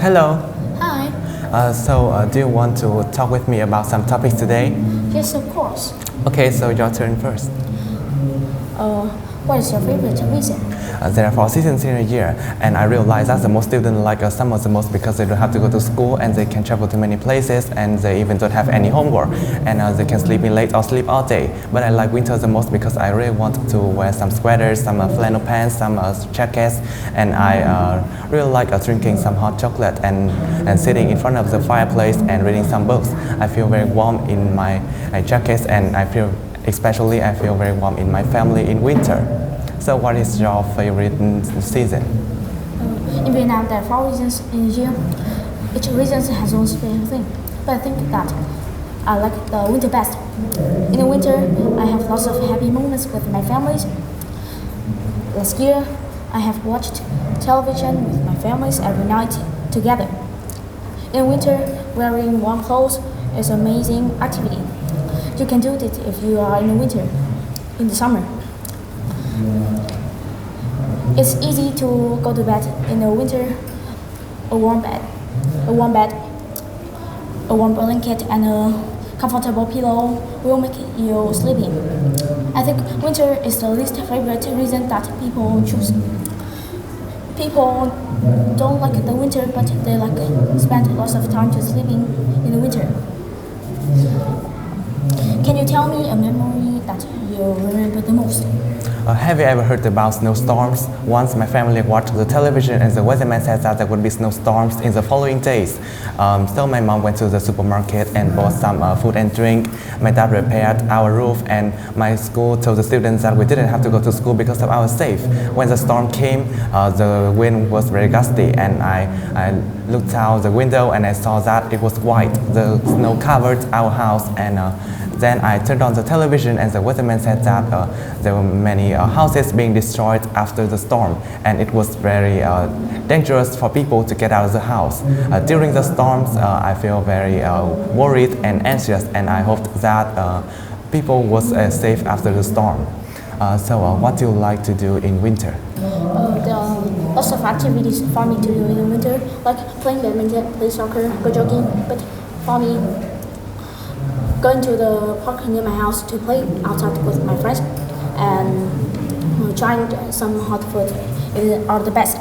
Hello. Hi. Do you want to talk with me about some topics today? Yes, of course. Okay, so your turn first. What is your favorite reason? There are 4 seasons in a year, and I realize that the most students like summer the most because they don't have to go to school and they can travel to many places and they even don't have any homework and they can sleep in late or sleep all day. But I like winter the most because I really want to wear some sweaters, some flannel pants, some jackets, and I really like drinking some hot chocolate and sitting in front of the fireplace and reading some books. I feel very warm in my jackets and I feel very warm in my family in winter. So what is your favorite season? In Vietnam, there are 4 reasons in a year. Each reason has own special thing. But I think that I like the winter best. In the winter, I have lots of happy moments with my families. Last year, I have watched television with my families every night together. In winter, wearing warm clothes is an amazing activity. You can do it if you are in the winter. In the summer, it's easy to go to bed in the winter. A warm bed, a warm blanket, and a comfortable pillow will make you sleepy. I think winter is the least favorite reason that people choose. People don't like the winter, but they spend lots of time to sleeping in the winter. Can you tell me a memory that you remember the most? Have you ever heard about snowstorms? Once my family watched the television and the weatherman said that there would be snowstorms in the following days. So my mom went to the supermarket and bought some food and drink. My dad repaired our roof and my school told the students that we didn't have to go to school because of our safe. When the storm came, the wind was very gusty and I looked out the window and I saw that it was white. The snow covered our house and then I turned on the television and the weatherman said that there were many houses being destroyed after the storm and it was very dangerous for people to get out of the house. During the storms, I feel very worried and anxious and I hoped that people was safe after the storm. What do you like to do in winter? There are lots of activities for me to do in the winter, like playing badminton, play soccer, go jogging. But for me, going to the park near my house to play outside with my friends and trying some hot food are the best.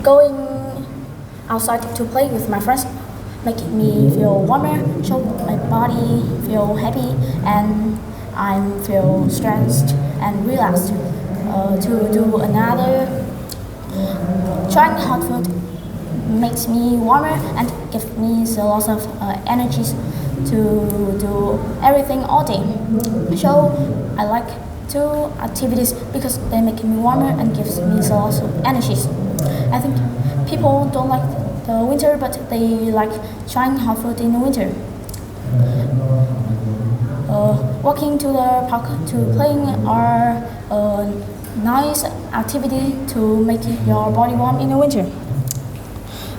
Going outside to play with my friends make me feel warmer, so my body feel happy and I feel stressed and relaxed. To do another, trying hot food makes me warmer and gives me a lot of energies to do everything all day. So I like 2 activities because they make me warmer and gives me a lot of energies. I think people don't like the winter, but they like trying hot food in the winter. Walking to the park to playing are a nice activity to make your body warm in the winter.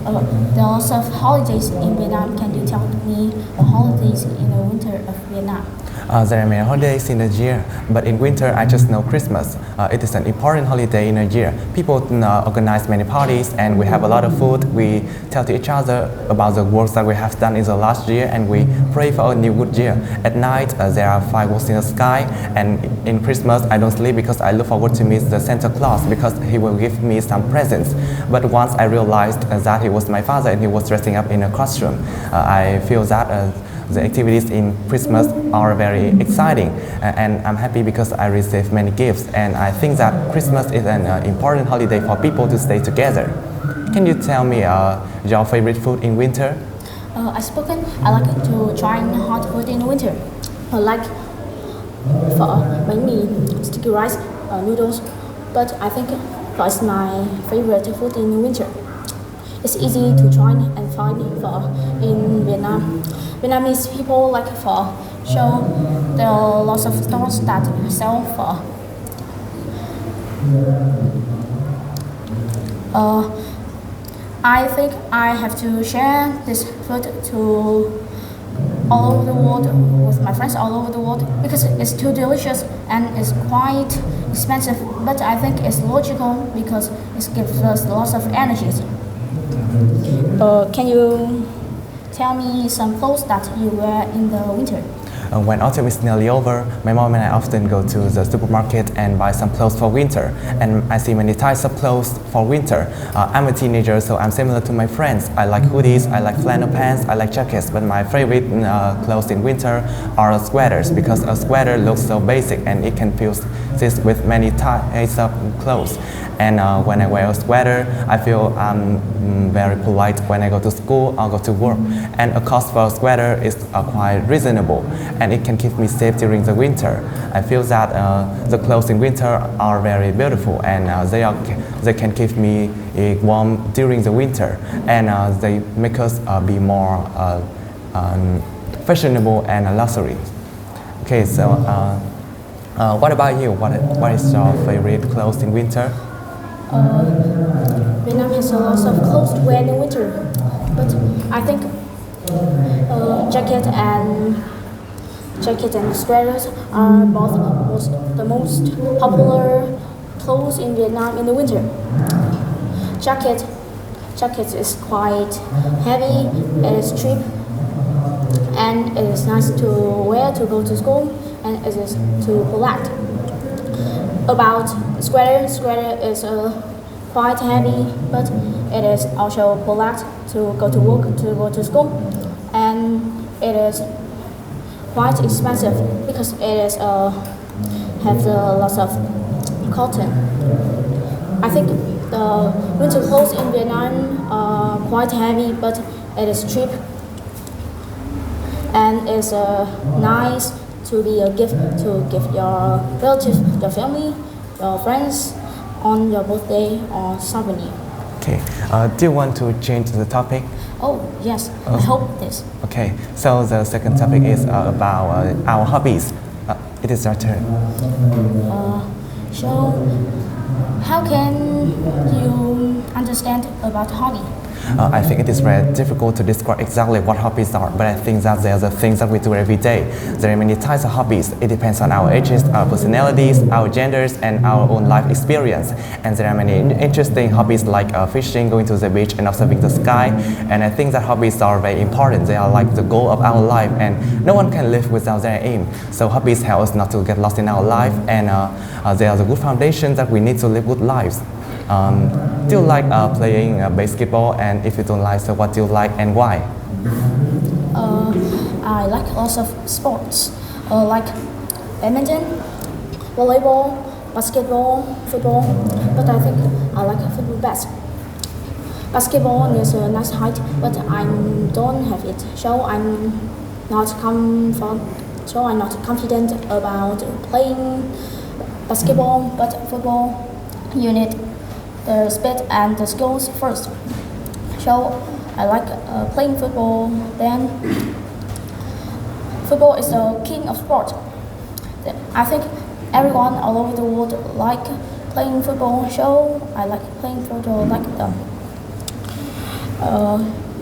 There are lots of holidays in Vietnam. Can you tell me the holidays in the winter of Vietnam? There are many holidays in a year, but in winter I just know Christmas. It is an important holiday in a year. People organize many parties and we have a lot of food. We tell to each other about the works that we have done in the last year and we pray for a new good year. At night there are fireworks in the sky and in Christmas I don't sleep because I look forward to meet the Santa Claus because he will give me some presents. But once I realized that he was my father and he was dressing up in a costume, I feel that the activities in Christmas are very exciting and I'm happy because I receive many gifts and I think that Christmas is an important holiday for people to stay together. Can you tell me your favorite food in winter? I like to try hot food in winter. I like bánh mì, sticky rice, noodles, but I think pho is my favorite food in winter. It's easy to try and find pho in Vietnam. Vietnamese people like pho, so there are lots of stores that sell pho. I think I have to share this food to all over the world with my friends all over the world because it's too delicious and it's quite expensive, but I think it's logical because it gives us lots of energy. Can you tell me some clothes that you wear in the winter? When autumn is nearly over, my mom and I often go to the supermarket and buy some clothes for winter. And I see many types of clothes for winter. I'm a teenager, so I'm similar to my friends. I like hoodies, I like flannel pants, I like jackets, but my favorite clothes in winter are sweaters because a sweater looks so basic and it can feel this with many types of clothes. And when I wear a sweater, I feel very polite when I go to school or go to work. And a cost for a sweater is quite reasonable, and it can keep me safe during the winter. I feel that the clothes in winter are very beautiful, and they can keep me warm during the winter, and they make us be more fashionable and luxury. Okay, so what about you? What is your favorite clothes in winter? Vietnam has a lot of clothes to wear in the winter, but I think jacket and sweaters are the most popular clothes in Vietnam in the winter. Jacket is quite heavy, it is cheap, and it is nice to wear to go to school, and it is too polite. About sweater is quite heavy, but it is also polite to go to work, to go to school, and it is quite expensive because it is have lots of cotton. I think the winter clothes in Vietnam are quite heavy, but it is cheap, and it's nice to be a gift to give your relatives, your family, your friends on your birthday or souvenir. Okay, do you want to change the topic? Oh yes, I hope this. Okay, so the second topic is about our hobbies. It is your turn. So, how can you understand about hobby? I think it is very difficult to describe exactly what hobbies are, but I think that they are the things that we do every day. There are many types of hobbies. It depends on our ages, our personalities, our genders, and our own life experience. And there are many interesting hobbies like fishing, going to the beach, and observing the sky. And I think that hobbies are very important. They are like the goal of our life, and no one can live without their aim. So hobbies help us not to get lost in our life, and they are the good foundation that we need to live good lives. Do you like playing basketball? And if you don't like, so what do you like and why? I like lots of sports, like badminton, volleyball, basketball, football. But I think I like football best. Basketball is a nice height, but I don't have it, so I'm not confident about playing basketball. But football, you need the speed and the skills first. So I like playing football. Then football is the king of sport. I think everyone all over the world like playing football. So I like playing football like them.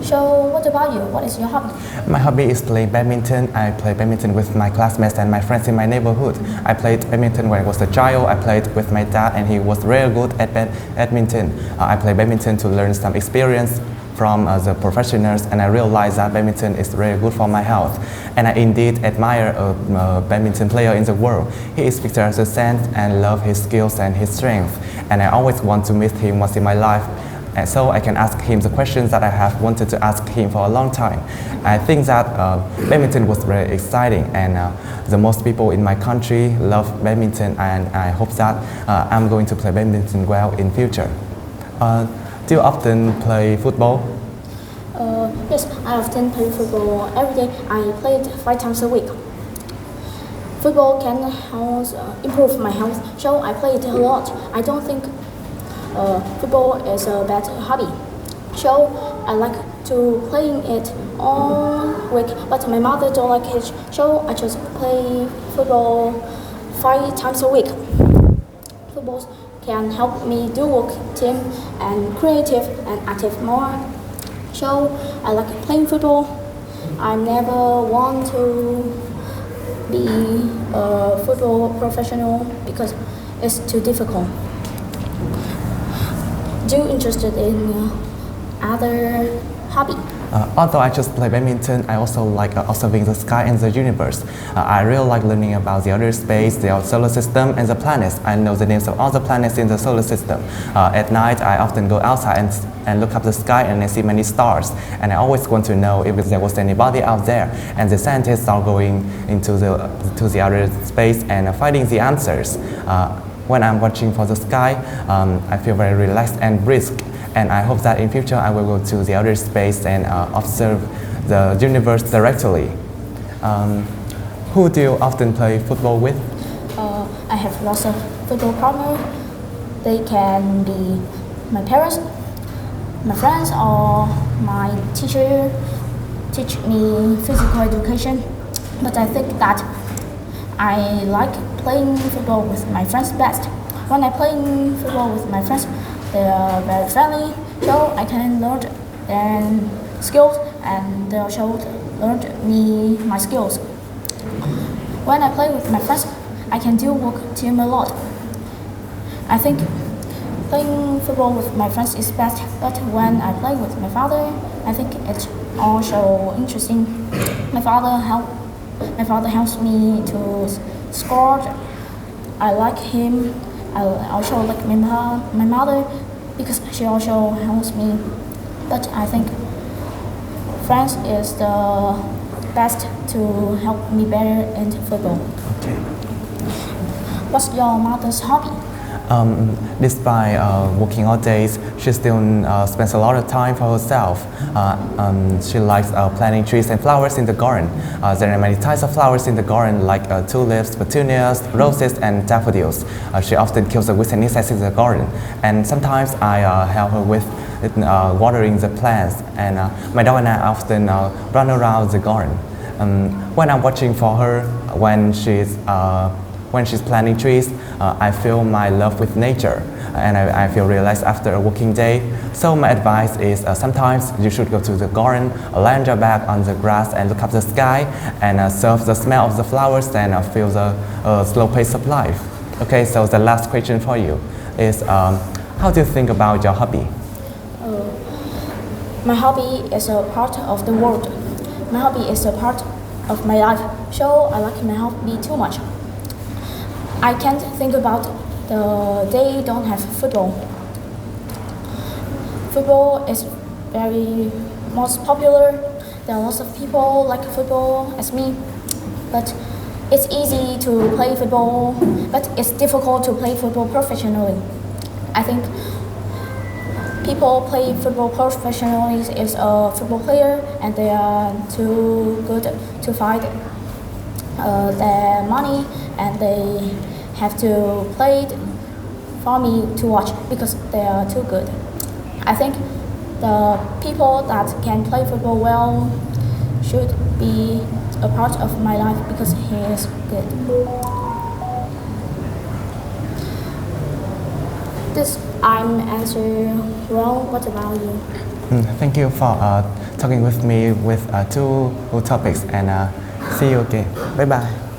So what about you? What is your hobby? My hobby is playing badminton. I play badminton with my classmates and my friends in my neighborhood. I played badminton when I was a child. I played with my dad and he was really good at badminton. I play badminton to learn some experience from the professionals, and I realized that badminton is really good for my health. And I indeed admire a badminton player in the world. He is Victor Sen and love his skills and his strength. And I always want to meet him once in my life, and so I can ask him the questions that I have wanted to ask him for a long time. I think that badminton was very exciting, and the most people in my country love badminton, and I hope that I'm going to play badminton well in future. Do you often play football? Yes, I often play football every day. I play it 5 times a week. Football can help improve my health, so I play it a lot. I don't think football is a bad hobby, so I like to playing it all week. But my mother don't like it, so I just play football 5 times a week. Football can help me do work, team, and creative and active more. So I like playing football. I never want to be a football professional because it's too difficult. Do you interested in other hobby? Although I just play badminton, I also like observing the sky and the universe. I really like learning about the outer space, the solar system, and the planets. I know the names of all the planets in the solar system. At night, I often go outside and look up the sky and I see many stars. And I always want to know if there was anybody out there. And the scientists are going into the outer space and finding the answers. When I'm watching for the sky, I feel very relaxed and brisk. And I hope that in future I will go to the outer space and observe the universe directly. Who do you often play football with? I have lots of football partners. They can be my parents, my friends, or my teacher teach me physical education. But I think that I like playing football with my friends best. When I play football with my friends, they are very friendly, so I can learn their skills and they also learn me my skills. When I play with my friends, I can do work team a lot. I think playing football with my friends is best, but when I play with my father, I think it's also interesting. My father helps me to score. I like him. I also like my mother because she also helps me. But I think friends is the best to help me better in football. Okay. What's your mother's hobby? Despite working all days, she still spends a lot of time for herself. She likes planting trees and flowers in the garden. There are many types of flowers in the garden like tulips, petunias, roses, and daffodils. She often kills the weeds and insects in the garden. And sometimes I help her with watering the plants. And my dog and I often run around the garden. When I'm watching for her, when she's planting trees, I feel my love with nature and I feel relaxed after a working day. So my advice is sometimes you should go to the garden, lie on your back on the grass and look up the sky and surf the smell of the flowers and feel the slow pace of life. Okay, so the last question for you is how do you think about your hobby? My hobby is a part of the world. My hobby is a part of my life, so I like my hobby too much. I can't think about the day don't have football. Football is very most popular. There are lots of people like football as me, but it's easy to play football, but it's difficult to play football professionally. I think people play football professionally is a football player and they are too good to find their money and they have to play it for me to watch because they are too good. I think the people that can play football well should be a part of my life because he is good. This I'm answering well. What about you? Thank you for talking with me with two topics and see you again. Bye bye.